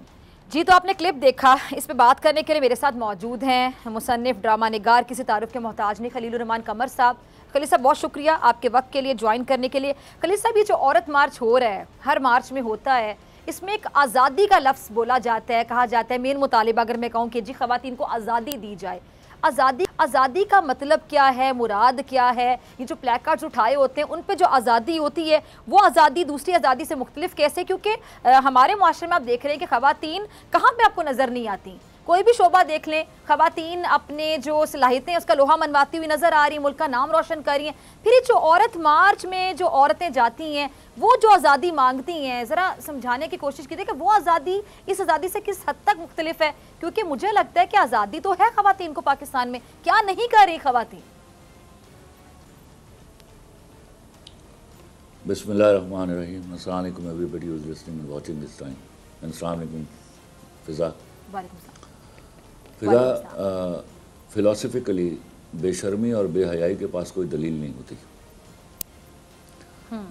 जी। तो आपने क्लिप देखा, इस पर बात करने के लिए मेरे साथ मौजूद हैं मुसन्निफ़, ड्रामा निगार, किसी तारुफ के मोहताज नहीं, खलीलुर रहमान कमर साहब। खलील साहब, बहुत शुक्रिया आपके वक्त के लिए, ज्वाइन करने के लिए। खलील साहब, ये जो औरत मार्च हो रहा है, हर मार्च में होता है, इसमें एक आज़ादी का लफ्ज़ बोला जाता है, कहा जाता है, मेन मुतालिबा अगर मैं कहूँ कि जी ख़वातीन को आज़ादी दी जाए। आज़ादी का मतलब क्या है, मुराद क्या है? ये जो प्ले कार्ड्स उठाए होते हैं उन पे जो आज़ादी होती है वो आज़ादी दूसरी आज़ादी से मुख्तलिफ कैसे? क्योंकि हमारे मुआशरे में आप देख रहे हैं कि ख़वातीन कहाँ पे आपको नज़र नहीं आती। कोई भी शोबा देख लें, ख़वातीन अपने जो सलाहियतें उसका लोहा मनवाती हुई नज़र आ रही हैं, मुल्क का नाम रोशन कर रही हैं। फिर ये जो औरत मार्च में जो औरतें जाती हैं वो जो आज़ादी मांगती हैं, ज़रा समझाने की कोशिश कीजिए कि वो आज़ादी इस आज़ादी से किस हद तक मुख्तलिफ है? क्योंकि मुझे लगता है कि आज़ादी तो है ख़वातीन को पाकिस्तान में, क्या नहीं कर रही ख़वातीन? बिस्मिल्लाहिर्रहमानिर्रहीम। अस्सलाम वालेकुम everybody who is listening and watching this time. अस्सलाम वालेकुम फिज़ा। फिज़ा, फ़िलासफ़िकली बेशर्मी और बेहयाई के पास कोई दलील नहीं होती।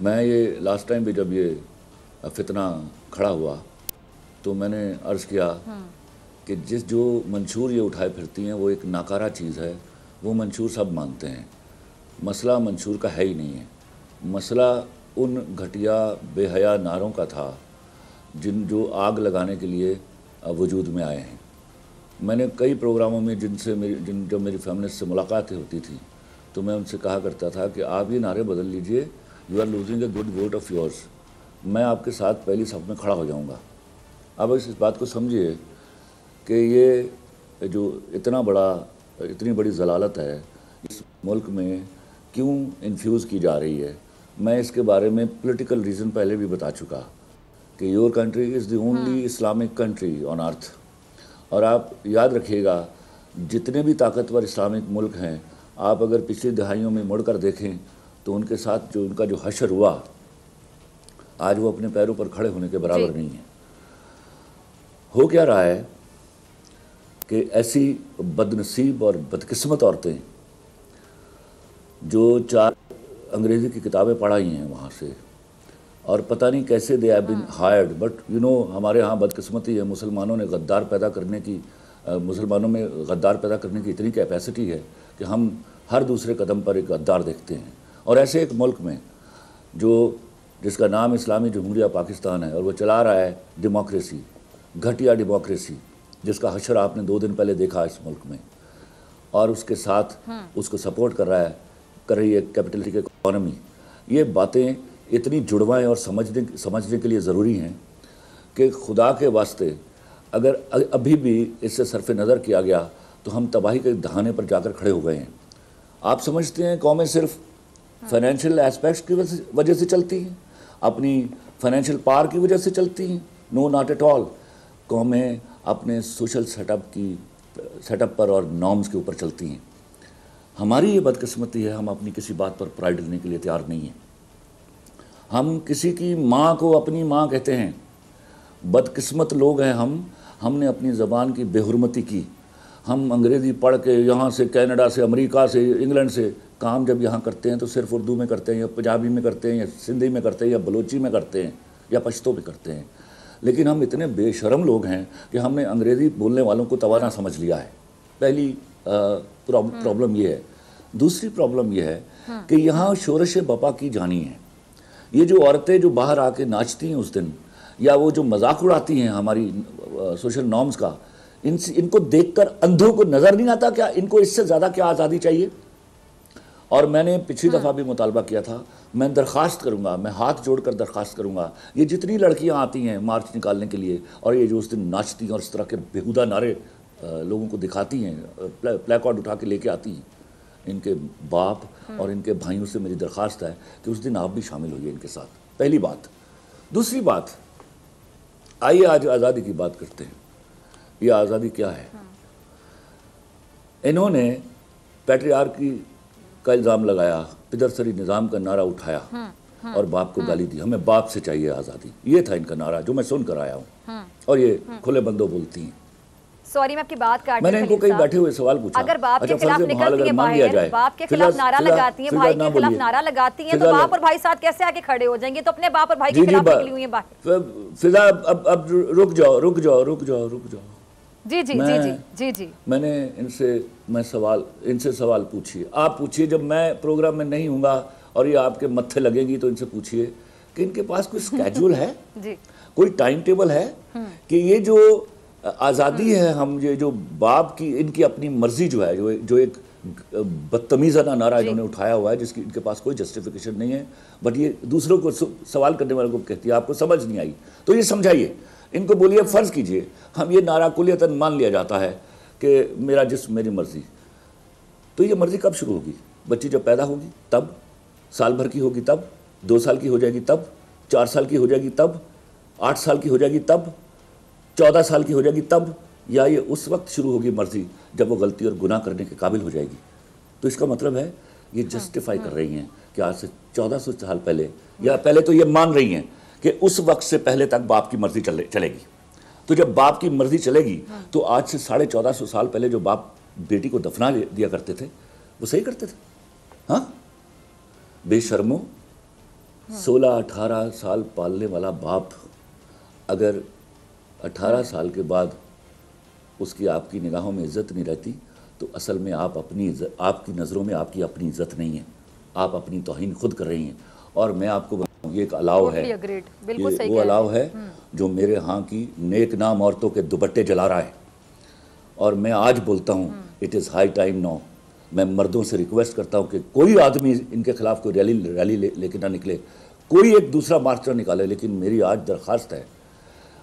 मैं ये लास्ट टाइम भी जब ये फितना खड़ा हुआ तो मैंने अर्ज़ किया कि जो मंशूर ये उठाए फिरती हैं वो एक नाकारा चीज़ है। वो मंशूर सब मानते हैं, मसला मंशूर का है ही नहीं है। मसला उन घटिया बेहया नारों का था जो आग लगाने के लिए वजूद में आए हैं। मैंने कई प्रोग्रामों में जब मेरी फेमिनिस्ट से मुलाकातें होती थी तो मैं उनसे कहा करता था कि आप ये नारे बदल लीजिए, you are losing a good vote of yours, मैं आपके साथ पहली सफ में खड़ा हो जाऊंगा। अब इस बात को समझिए कि ये जो इतनी बड़ी जलालत है इस मुल्क में क्यों इन्फ्यूज़ की जा रही है। मैं इसके बारे में पॉलिटिकल रीज़न पहले भी बता चुका कि your country is the only Islamic country on earth. और आप याद रखिएगा, जितने भी ताकतवर इस्लामिक मुल्क हैं, आप अगर पिछली दहाइयों में मुड़कर देखें तो उनके साथ जो उनका जो हशर हुआ, आज वो अपने पैरों पर खड़े होने के बराबर नहीं है। हो क्या रहा है कि ऐसी बदनसीब और बदकिस्मत औरतें जो 4 अंग्रेज़ी की किताबें पढ़ाई हैं वहाँ से, और पता नहीं कैसे they have been hired, but you know हमारे यहाँ बदकिस्मती है, मुसलमानों में गद्दार पैदा करने की इतनी कैपेसिटी है कि हम हर दूसरे कदम पर एक गद्दार देखते हैं। और ऐसे एक मुल्क में जिसका नाम इस्लामी जमहूरिया पाकिस्तान है और वो चला रहा है डेमोक्रेसी, घटिया डेमोक्रेसी, जिसका हशर आपने 2 दिन पहले देखा इस मुल्क में, और उसके साथ उसको सपोर्ट कर रही है कैपिटलिस्टिक इकोनॉमी। ये बातें इतनी जुड़वाएं और समझने के लिए ज़रूरी हैं कि खुदा के वास्ते अगर अभी भी इससे सरफ नज़र किया गया तो हम तबाही के दहाने पर जाकर खड़े हो गए हैं। आप समझते हैं कौमें सिर्फ फाइनेंशियल एस्पेक्ट्स की वजह से चलती हैं, अपनी फाइनेंशियल पावर की वजह से चलती हैं? No, not at all. कौमें अपने सोशल सेटअप पर और नॉर्म्स के ऊपर चलती हैं। हमारी ये बदकिस्मती है, हम अपनी किसी बात पर प्राइड लेने के लिए तैयार नहीं हैं। हम किसी की माँ को अपनी माँ कहते हैं। बदकिस्मत लोग हैं हमने अपनी ज़बान की बेहुरमती की। हम अंग्रेज़ी पढ़ के यहाँ से, कनाडा से, अमेरिका से, इंग्लैंड से काम जब यहाँ करते हैं तो सिर्फ उर्दू में करते हैं, या पंजाबी में करते हैं, या सिंधी में करते हैं, या बलोची में करते हैं, या पश्तो में करते हैं। लेकिन हम इतने बेशरम लोग हैं कि हमने अंग्रेज़ी बोलने वालों को तवाना समझ लिया है। पहली प्रॉब्लम ये है। दूसरी प्रॉब्लम ये है कि यहाँ शोरश बपा की जानी है। ये जो औरतें जो बाहर आके नाचती हैं उस दिन, या वो जो मजाक उड़ाती हैं हमारी सोशल नॉर्म्स का, इनको देखकर अंधों को नज़र नहीं आता क्या इनको इससे ज़्यादा क्या आज़ादी चाहिए? और मैंने पिछली दफ़ा भी मुतालबा किया था, मैं दरख्वास्त करूँगा, मैं हाथ जोड़कर दरख्वास्त करूँगा, ये जितनी लड़कियाँ आती हैं मार्च निकालने के लिए और ये जो उस दिन नाचती हैं और इस तरह के बेहुदा नारे लोगों को दिखाती हैं, प्ले कार्ड उठा के लेके आती हैं, इनके बाप और इनके भाइयों से मेरी दरख्वास्त है कि उस दिन आप भी शामिल होइए इनके साथ। पहली बात। दूसरी बात, आइए आज आज़ादी की बात करते हैं। ये आज़ादी क्या है? इन्होंने पैट्रियार्की का इल्ज़ाम लगाया, पिदरसरी निज़ाम का नारा उठाया और बाप को गाली दी। हमें बाप से चाहिए आज़ादी, ये था इनका नारा जो मैं सुन कर आया हूँ। और ये खुले बंदों बोलती हैं। सॉरी मैं आपकी बात काट, मैंने इनको कहीं बैठे हुए सवाल पूछा, अगर बाप के खिलाफ निकलती है बाहर, बाप के खिलाफ नारा लगाती है, भाई के खिलाफ नारा लगाती है, तो बाप और भाई साथ कैसे आके खड़े हो जाएंगे? तो अपने बाप और भाई के खिलाफ निकली हुई है बाहर। फिजा अब रुक जाओ। जी। मैंने इनसे सवाल पूछिए, आप पूछिए। जब मैं प्रोग्राम में नहीं हूँगा और ये आपके मत्थे लगेगी तो इनसे पूछिए कि इनके पास कोई स्केड्यूल है, कोई टाइम टेबल है कि ये जो आज़ादी है। हम ये जो बाप की इनकी अपनी मर्जी जो है, जो एक बदतमीज़ाना नारा इन्होंने उठाया हुआ है, जिसकी इनके पास कोई जस्टिफिकेशन नहीं है, बट ये दूसरों को सवाल करने वालों को कहती है आपको समझ नहीं आई तो ये समझाइए इनको, बोलिए फ़र्ज़ कीजिए हम ये नारा कुलियतन मान लिया जाता है कि मेरा जिस्म मेरी मर्ज़ी, तो ये मर्ज़ी कब शुरू होगी? बच्ची जब पैदा होगी तब, साल भर की होगी तब, 2 साल की हो जाएगी तब, 4 साल की हो जाएगी तब, 8 साल की हो जाएगी तब, 14 साल की हो जाएगी तब, या ये उस वक्त शुरू होगी मर्जी जब वो गलती और गुनाह करने के काबिल हो जाएगी? तो इसका मतलब है ये जस्टिफाई कर रही हैं कि आज से 1400 साल पहले, या पहले तो ये मान रही हैं कि उस वक्त से पहले तक बाप की मर्जी चलेगी। तो जब बाप की मर्जी चलेगी तो आज से 1450 साल पहले जो बाप बेटी को दफना दिया करते थे वो सही करते थे? हाँ, बेशर्मो, 16-18 साल पालने वाला बाप अगर 18 साल के बाद उसकी आपकी निगाहों में इज्जत नहीं रहती तो असल में आप आपकी नज़रों में आपकी अपनी इज्जत नहीं है, आप अपनी तौहीन खुद कर रही हैं। और मैं आपको बताऊं, ये एक अलाव है, ये वो अलाव है जो मेरे यहाँ की नेक नाम औरतों के दुपट्टे जला रहा है। और मैं आज बोलता हूँ it is high time now. मैं मर्दों से रिक्वेस्ट करता हूँ कि कोई आदमी इनके खिलाफ कोई रैली लेके ना निकले, कोई एक दूसरा मार्च ना निकाले, लेकिन मेरी आज दरख्वास्त है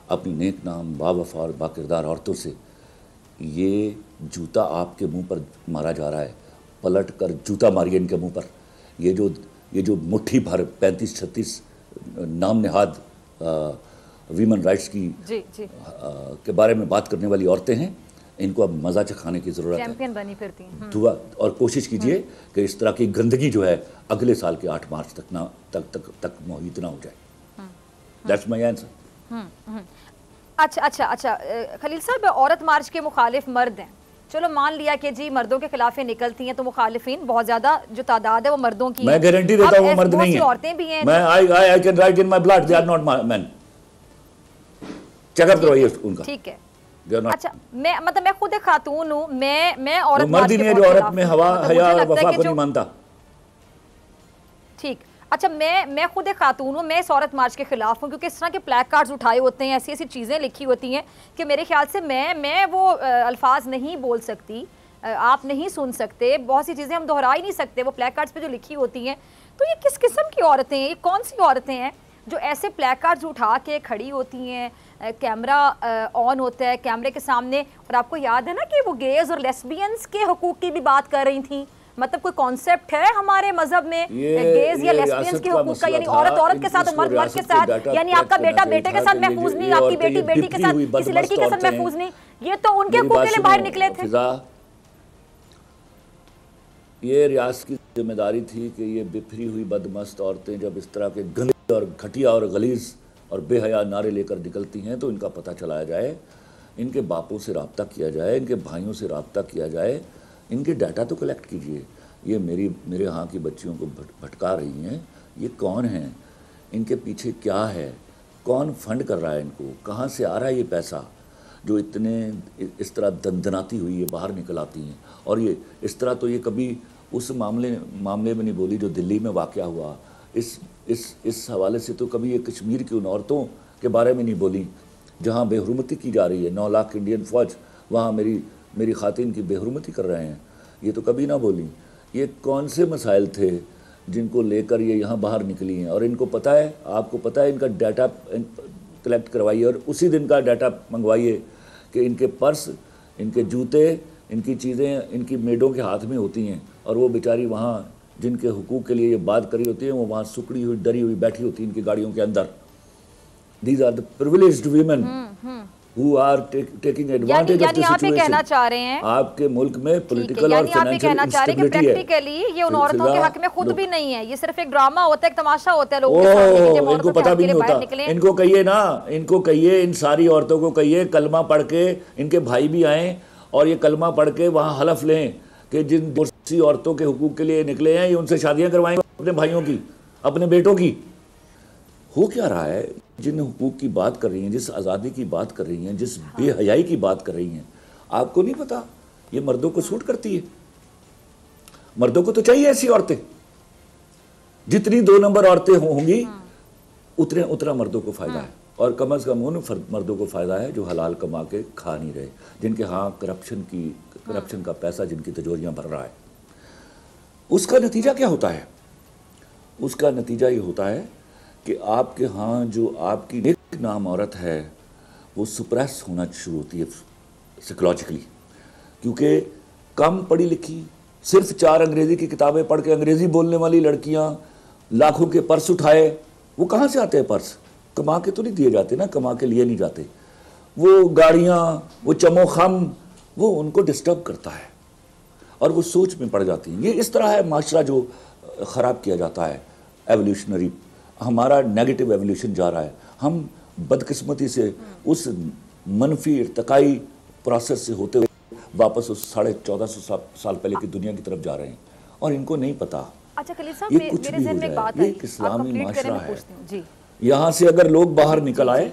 अपनी नेक नाम बावफा और बाकिरदार औरतों से, ये जूता आपके मुंह पर मारा जा रहा है, पलट कर जूता मारिए इनके मुंह पर। ये जो मुट्ठी भर 35-36 नाम नेहाद वीमन राइट्स की के बारे में बात करने वाली औरतें हैं, इनको अब मज़ा चखाने की ज़रूरत है, चैंपियन बनी फिरती हैं। दुआ और कोशिश कीजिए कि इस तरह की गंदगी जो है अगले साल के 8 मार्च तक मोहित ना हो जाए। That's my answer. अच्छा, खलील साहब, औरत मार्च के मुखालिफ मर्द हैं, चलो मान लिया कि जी मर्दों के खिलाफ निकलती हैं तो मुखालिफिन बहुत ज्यादा जो तादाद है वो मर्दों की। मैं गारंटी देता हूँ वो मर्द नहीं है, औरतें भी हैं। मैं I can write in my blood they are not man. Checkup करवाइए उनका, ठीक है। अच्छा, मैं खुद एक खातून हूँ, मैं औरत मर्द ही नहीं है जो औरत में हवा हया और वफा को नहीं मानता। ठीक, अच्छा, मैं खुद एक खातून हूँ, मैं इस औरत मार्च के खिलाफ हूँ, क्योंकि इस तरह के प्लैक कार्ड्स उठाए होते हैं, ऐसी ऐसी चीज़ें लिखी होती हैं कि मेरे ख्याल से मैं वो अल्फाज नहीं बोल सकती, आप नहीं सुन सकते, बहुत सी चीज़ें हम दोहरा ही नहीं सकते वो प्लैक कार्ड्स पे जो लिखी होती हैं। तो ये किस किस्म की औरतें हैं, ये कौन सी औरतें हैं जो ऐसे प्लैक कार्ड्स उठा के खड़ी होती हैं, कैमरा ऑन होता है कैमरे के सामने, और आपको याद है ना कि वो गेज और लेस्बियंस के हुकूक की भी बात कर रही थी। मतलब कोई कॉन्सेप्ट है हमारे मजहब में गेज या लेस्बियंस के हुकूक का, यानी औरत के साथ, मर्द के साथ, यानी आपका बेटा बेटे के साथ महफूज नहीं, आपकी बेटी बेटी के साथ, किसी लड़की के साथ महफूज नहीं, ये तो उनके हुकूक के लिए बाहर निकले थे। ये रियासत की जिम्मेदारी थी कि ये बिखरी हुई बदमस्त औरतें जब इस तरह के गंदे और घटिया और गलीज और बेहया नारे लेकर निकलती हैं तो इनका पता चलाया जाए, इनके बापों से रब्ता किया जाए, इनके भाइयों से रब्ता किया जाए, इनके डाटा तो कलेक्ट कीजिए। ये मेरे यहाँ की बच्चियों को भटका रही हैं, ये कौन हैं, इनके पीछे क्या है, कौन फंड कर रहा है इनको, कहाँ से आ रहा है ये पैसा जो इतने इस तरह दंदनाती हुई ये बाहर निकल आती हैं। और ये इस तरह तो ये कभी उस मामले में नहीं बोली जो दिल्ली में वाक़या हुआ, इस हवाले से तो कभी ये कश्मीर की उन औरतों के बारे में नहीं बोली जहाँ बेहुरमती की जा रही है। 9 लाख इंडियन फ़ौज वहाँ मेरी खातिन की बेहुरमती कर रहे हैं, ये तो कभी ना बोली। ये कौन से मसाइल थे जिनको लेकर ये यहाँ बाहर निकली हैं? और इनको पता है, आपको पता है, इनका डाटा कलेक्ट करवाइए और उसी दिन का डाटा मंगवाइए कि इनके पर्स, इनके जूते, इनकी चीज़ें इनकी मेडों के हाथ में होती हैं और वो बेचारी वहाँ जिनके हुकूक के लिए ये बात करी होती है वो वहाँ सुकड़ी हुई डरी हुई बैठी होती है इनकी गाड़ियों के अंदर। These are the privileged women who are taking advantage of the आप ये कहना चाह रहे हैं आपके मुल्क में पॉलिटिकल और फाइनेंशियल इंस्टेबिलिटी है। प्रैक्टिकली ये उन औरतों के हक में खुद भी नहीं है, ये सिर्फ एक ड्रामा होता है, एक तमाशा होता है लोगों के सामने। इनको पता भी नहीं होता। इनको कहिए ना, इनको कहिए, इन सारी औरतों को कहिए कलमा पढ़ के, इनके भाई भी आए और ये कलमा पढ़ के वहाँ हलफ लें कि जिन दूसरी औरतों के हुकूक के लिए निकले हैं ये उनसे शादियाँ करवाएंगे अपने भाइयों की, अपने बेटों की। हो क्या रहा है? जिन हुकूक की बात कर रही हैं, जिस आज़ादी की बात कर रही हैं, जिस बेहयाई की बात कर रही हैं, आपको नहीं पता ये मर्दों को सूट करती है? मर्दों को तो चाहिए ऐसी औरतें, जितनी 2 नंबर औरतें होंगी उतना मर्दों को फायदा है। और कम से कम उन मर्दों को फ़ायदा है जो हलाल कमा के खा नहीं रहे, जिनके यहाँ करप्शन का पैसा जिनकी तिजोरियाँ भर रहा है। उसका नतीजा क्या होता है? उसका नतीजा ये होता है कि आपके यहाँ जो आपकी नेक नाम औरत है वो सुप्रेस होना शुरू होती है साइकोलॉजिकली, क्योंकि कम पढ़ी लिखी, सिर्फ 4 अंग्रेज़ी की किताबें पढ़ के अंग्रेज़ी बोलने वाली लड़कियाँ लाखों के पर्स उठाए। वो कहाँ से आते हैं पर्स? कमा के तो नहीं दिए जाते ना, कमा के लिए नहीं जाते। वो गाड़ियाँ, वो चमोखम, वो उनको डिस्टर्ब करता है और वो सोच में पड़ जाती हैं। ये इस तरह है माशरा जो ख़राब किया जाता है। एवोल्यूशनरी हमारा नेगेटिव एवोल्यूशन जा रहा है। हम बदकिस्मती से उस मनफी इर्तकाई प्रोसेस से होते हुए वापस उस 1450 साल पहले की दुनिया की तरफ जा रहे हैं और इनको नहीं पता। अच्छा खलील साहब, ये कुछ मेरे भी ज़हन हो में एक जाए, बात ये आई, एक इस्लामी माशरा है। जी, यहाँ से अगर लोग बाहर निकल आए,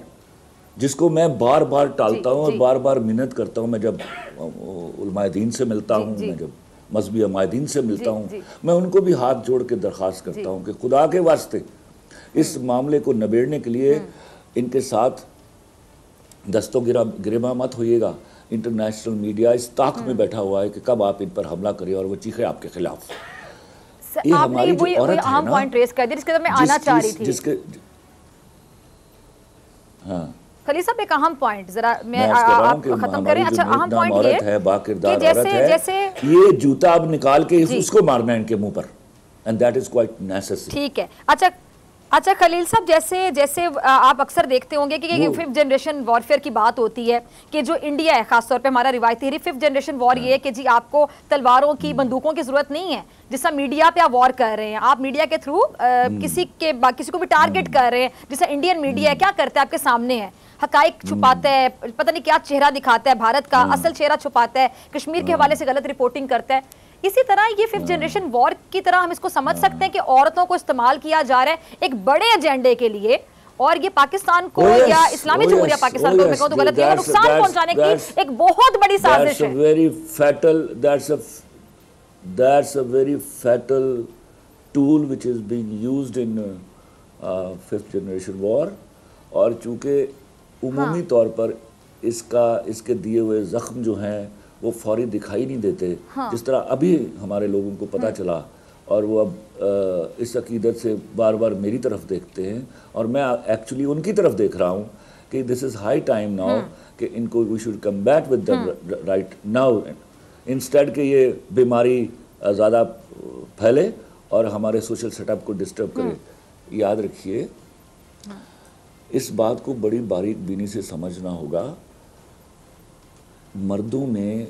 जिसको मैं बार बार टालता हूँ और बार बार मिन्नत करता हूँ, मैं जब उलमाए दीन से मिलता हूँ, मैं जब मजहबी अमायदीन से मिलता हूँ, मैं उनको भी हाथ जोड़ के दरख्वास्त करता हूँ कि खुदा के वास्ते इस मामले को निबेड़ने के लिए इनके साथ दस्तों गिरेबा मत होइएगा। इंटरनेशनल मीडिया इस ताक में बैठा हुआ है कि कब आप इन पर हमला करें और वो चीखे आपके खिलाफ। ये हमारी जो औरत है ना, पॉइंट रेस कर दिया जिसके मैं आना चाह रही थी। जिसके हाँ खलील साहब, एक अहम पॉइंट जरा मैं आप खत्म करें। अच्छा, अहम पॉइंट ये है, बाकिरदार औरत है, जैसे ये जूता अब निकाल के उसको मारना है इनके मुंह पर, and that is quite necessary. ठीक है। अच्छा खलील साहब, जैसे आप अक्सर देखते होंगे कि 5th जनरेशन वॉरफेयर की बात होती है कि जो इंडिया है, खासतौर पे हमारा रिवायती 5th जनरेशन वॉर ये है कि जी आपको तलवारों की, बंदूकों की जरूरत नहीं है। जिस मीडिया पे आप वॉर कर रहे हैं, आप मीडिया के थ्रू किसी को भी टारगेट कर रहे हैं। जैसा इंडियन मीडिया है, क्या करता है? आपके सामने है, हकाइक छुपाता है, पता नहीं क्या चेहरा दिखाता है, भारत का असल चेहरा छुपाता है, कश्मीर के हवाले से गलत रिपोर्टिंग करता है। इसी तरह ये 5th जनरेशन वॉर की तरह हम इसको समझ सकते हैं कि औरतों को इस्तेमाल किया जा रहा है एक बड़े एजेंडे के लिए, और ये पाकिस्तान को या इस्लामी जमहूरिया पाकिस्तान को, मैं कहूं तो गलत है, नुकसान पहुंचाने की एक बहुत बड़ी साजिश है। That's a very fatal tool which is being used in 5th generation war, और चूंकि उमूमी तौर पर इसके दिए हुए जख्म जो हैं वो फौरी दिखाई नहीं देते। जिस तरह अभी हमारे लोगों को पता चला और वो अब इस अकीदत से बार बार मेरी तरफ देखते हैं और मैं एक्चुअली उनकी तरफ देख रहा हूँ कि this is high time now कि इनको we should combat with the right now, instead कि ये बीमारी ज़्यादा फैले और हमारे सोशल सेटअप को डिस्टर्ब करे। याद रखिए, इस बात को बड़ी बारीक बीनी से समझना होगा। मर्दों में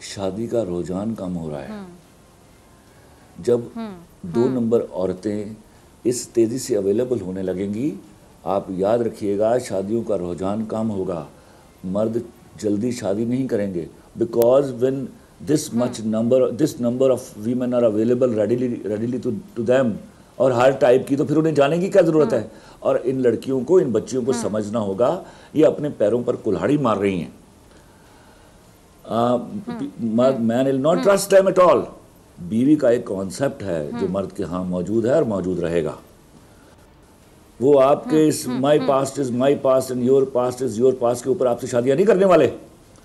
शादी का रुझान कम हो रहा है। जब 2 नंबर औरतें इस तेज़ी से अवेलेबल होने लगेंगी, आप याद रखिएगा शादियों का रुझान कम होगा। मर्द जल्दी शादी नहीं करेंगे, because when this number of women are available readily to them, और हर टाइप की, तो फिर उन्हें जाने की क्या ज़रूरत है। और इन लड़कियों को, इन बच्चियों को समझना होगा ये अपने पैरों पर कुल्हाड़ी मार रही हैं। Man will not trust them at all. बीवी का एक कॉन्सेप्ट है जो मर्द के यहाँ मौजूद है और मौजूद रहेगा। वो आपके इस my past is my past and your past is your past के ऊपर आपसे शादियां नहीं करने वाले।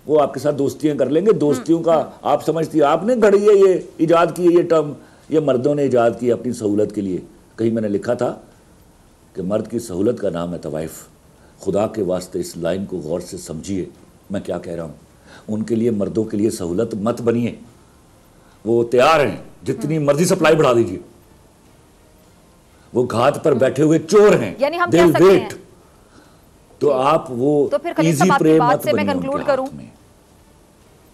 वो आपके साथ दोस्तियां कर लेंगे। दोस्तियों का आप समझती है आपने घड़ी है, ये ईजाद की है, ये टर्म ये मर्दों ने ईजाद की अपनी सहूलत के लिए। कहीं मैंने लिखा था कि मर्द की सहूलत का नाम है तवाइफ। खुदा के वास्ते इस लाइन को गौर से समझिए, मैं क्या कह रहा हूँ। उनके लिए, मर्दों के लिए सहूलत मत बनिए। वो तैयार हैं, जितनी मर्जी सप्लाई बढ़ा दीजिए। वो घात पर बैठे हुए चोर हैं, यानी हम कह सकते हैं। तो आप वो तो फिर खलील साहब आपकी बात से मैं कंक्लूड करूं।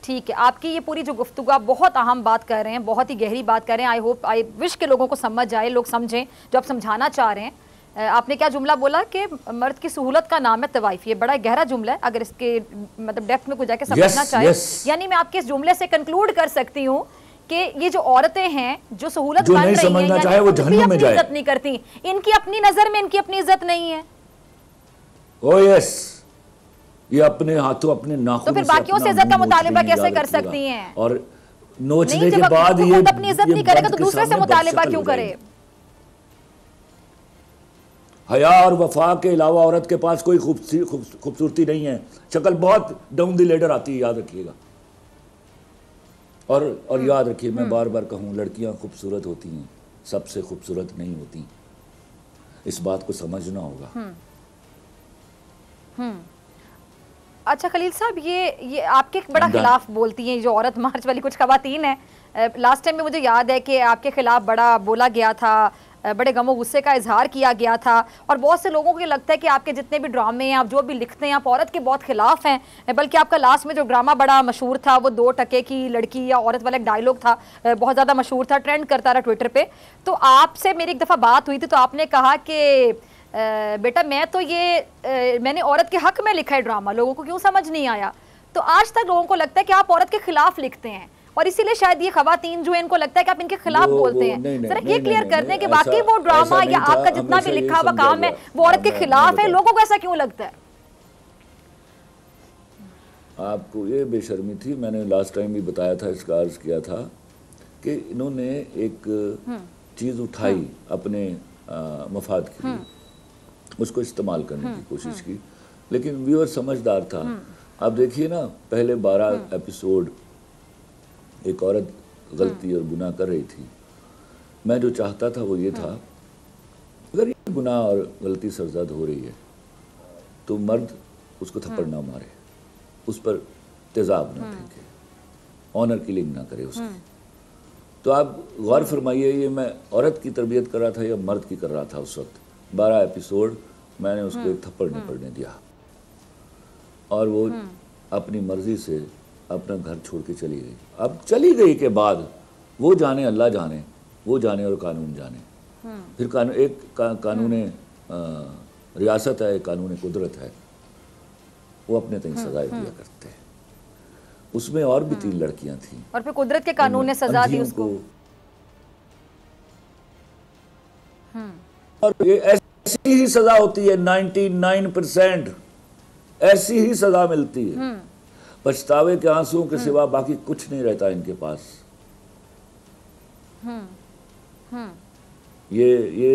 ठीक है, आपकी ये पूरी जो गुफ्तगू, आप बहुत अहम बात कर रहे हैं, बहुत ही गहरी बात कर रहे हैं। आई विश के लोगों को समझ आए, लोग समझें जो आप समझाना चाह रहे हैं। आपने क्या जुमला बोला कि मर्द की सहूलत का नाम है तवाइफ। ये बड़ा गहरा जुमला है, अगर इसके मतलब डेप्थ में कुछ जाके समझना चाहे। यानी मैं आपके इस जुमले से कंक्लूड कर सकती हूँ कि ये जो औरतें हैं जो सहूलत बन रही हैं, चाहे वो जहन्नुम में जाए, इज्जत नहीं करती, इनकी अपनी नजर में इनकी अपनी इज्जत नहीं है। ओह यस, ये अपने हाथों अपने नाखून, तो फिर बाकियों से इज्जत का मुतालिबा कैसे कर सकती हैं? और नोचने के बाद ये अपनी इज्जत नहीं करेगा तो दूसरे से मुतालिबा क्यों करे? हया और वफा के अलावा औरत के पास कोई खूबसूरती नहीं है। शक्ल बहुत डाउन द लेडर आती है, याद रखिएगा। और याद रखिए, मैं बार बार कहूँ, लड़कियां खूबसूरत होती हैं, सबसे खूबसूरत नहीं होती। इस बात को समझना होगा। अच्छा खलील साहब, ये आपके बड़ा खिलाफ बोलती हैं जो औरत मार्च वाली कुछ खवातीन हैं। लास्ट टाइम में मुझे याद है कि आपके खिलाफ बड़ा बोला गया था, बड़े गमो गुस्से का इजहार किया गया था, और बहुत से लोगों को ये लगता है कि आपके जितने भी ड्रामे हैं, आप जो भी लिखते हैं, आप औरत के बहुत खिलाफ हैं। बल्कि आपका लास्ट में जो ड्रामा बड़ा मशहूर था, वो 2 टके की लड़की या औरत वाला एक डायलॉग था, बहुत ज़्यादा मशहूर था, ट्रेंड करता रहा ट्विटर पे। तो आपसे मेरी एक दफ़ा बात हुई थी, तो आपने कहा कि बेटा मैंने औरत के हक में लिखा है ड्रामा, लोगों को क्यों समझ नहीं आया। तो आज तक लोगों को लगता है कि आप औरत के खिलाफ लिखते हैं, और इसीलिए शायद ये खवातीन जो है इनको लगता है कि आप इनके खिलाफ बोलते हैं। जरा ये क्लियर कर दें कि बाकी वो ड्रामा या आपका जितना भी लिखा हुआ काम है वो औरत के खिलाफ है, लोगों को ऐसा क्यों लगता है? आपको ये बेशर्मी थी, मैंने लास्ट टाइम भी बताया था, इसका अर्ज किया था कि इन्होंने एक चीज़ उठाई अपने मफाद के लिए, उसको इस्तेमाल करने की कोशिश की, लेकिन व्यूअर समझदार था। आप देखिए ना, पहले 12 एपिसोड एक औरत गलती और गुनाह कर रही थी। मैं जो चाहता था वो ये था, अगर ये गुनाह और गलती सरजद हो रही है तो मर्द उसको थप्पड़ ना मारे, उस पर तेजाब ना फेंके, ऑनर किलिंग ना करे उसकी। तो आप गौर फरमाइए, ये मैं औरत की तरबियत कर रहा था या मर्द की कर रहा था उस वक्त। 12 एपिसोड मैंने उसको एक थप्पड़ नहीं पड़ने दिया, और वो अपनी मर्जी से अपना घर छोड़ के चली गई। अब चली गई के बाद वो जाने, अल्लाह जाने, वो जाने और कानून जाने। फिर कानून रियासत है, कानून कुदरत है, वो अपने तक सजाएं दिया करते हैं। उसमें और भी 3 लड़कियां थीं, और फिर कुदरत के कानून ने सजा दी उसको। और ये ऐसी ही सजा होती है, 99% ऐसी ही सजा मिलती है। पछतावे के आंसुओं के सिवा बाकी कुछ नहीं रहता इनके पास। ये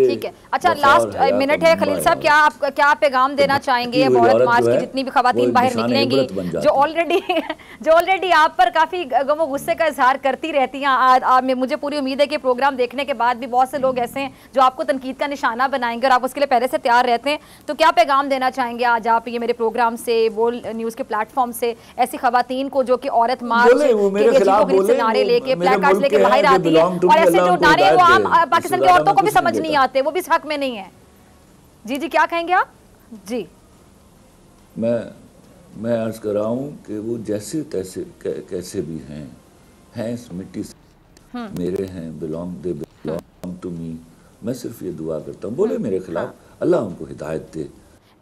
ठीक है। अच्छा, लास्ट मिनट है खलील साहब, क्या पैगाम देना चाहेंगे औरत मार्च की जितनी भी खवातीन बाहर निकलेंगी, जो ऑलरेडी आप पर काफी गमो गुस्से का इजहार करती रहती हैं। मुझे पूरी उम्मीद है कि प्रोग्राम देखने के बाद भी बहुत से लोग ऐसे हैं जो आपको तनकीद का निशाना बनाएंगे, और आप उसके लिए पहले से तैयार रहते हैं। तो क्या पैगाम देना चाहेंगे आज आप ये मेरे प्रोग्राम से, बोल न्यूज के प्लेटफॉर्म से, ऐसी खवातीन को जो कि औरत मार्च के नारे लेके, प्लेकार्ड्स लेके बाहर आती है, और ऐसे जो नारे वो आम पाकिस्तान की औरतों भी समझ नहीं आते, वो भी इस हक में नहीं है। जी क्या कहेंगे आप? जी, मैं अर्ज कर रहा हूँ कि वो जैसे तैसे कैसे भी हैं इस मिट्टी से, मेरे हैं, दे बिलोंग टू मी। मैं सिर्फ ये दुआ करता हूँ, बोले मेरे खिलाफ, अल्लाह उनको हिदायत दे।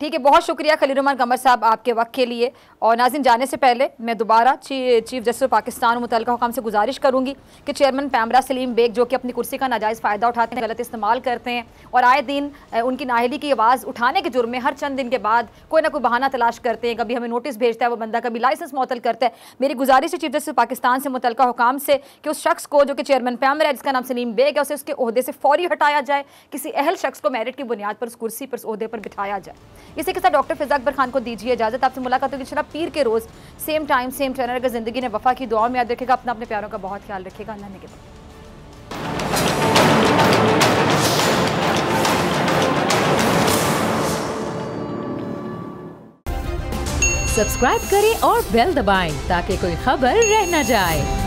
ठीक है, बहुत शुक्रिया खलील रहमान कमर साहब आपके वक्त के लिए। और नाज़रीन, जाने से पहले मैं दोबारा चीफ जस्टिस पाकिस्तान और मुतल्लिका हुकाम से गुजारिश करूंगी कि चेयरमैन पैमरा सलीम बेग, जो कि अपनी कुर्सी का नाजायज़ फ़ायदा उठाते हैं, गलत इस्तेमाल करते हैं, और आए दिन उनकी नाअहली की आवाज़ उठाने के जुर्म में हर चंद दिन के बाद कोई ना कोई बहाना तलाश करते हैं। कभी हमें नोटिस भेजता है वो बंदा, कभी लाइसेंस मुअत्तल करता है। मेरी गुजारिश है चीफ जस्टिस पाकिस्तान से, मुतल्लिका हुकाम से, कि उस शख्स को जो कि चेयरमैन पैमरा है, जिसका नाम सलीम बेग है, उसे उसके ओहदे से फौरी हटाया जाए। किसी अहल शख्स को मेरिट की बुनियाद पर उस कुर्सी पर, उस ओहदे पर बिठाया जाए। इसी के साथ डॉक्टर फिजा अकबर खान को दीजिए इजाजत। आपसे मुलाकात होगी इंशाअल्लाह पीर के रोज, सेम टाइम सेम चैनल। अगर जिंदगी ने वफा की, दुआ में याद रखेगा, अपने प्यारों का बहुत ख्याल रखेगा। अल्लाह ने सब्सक्राइब करें और बेल दबाएं ताकि कोई खबर रह न जाए।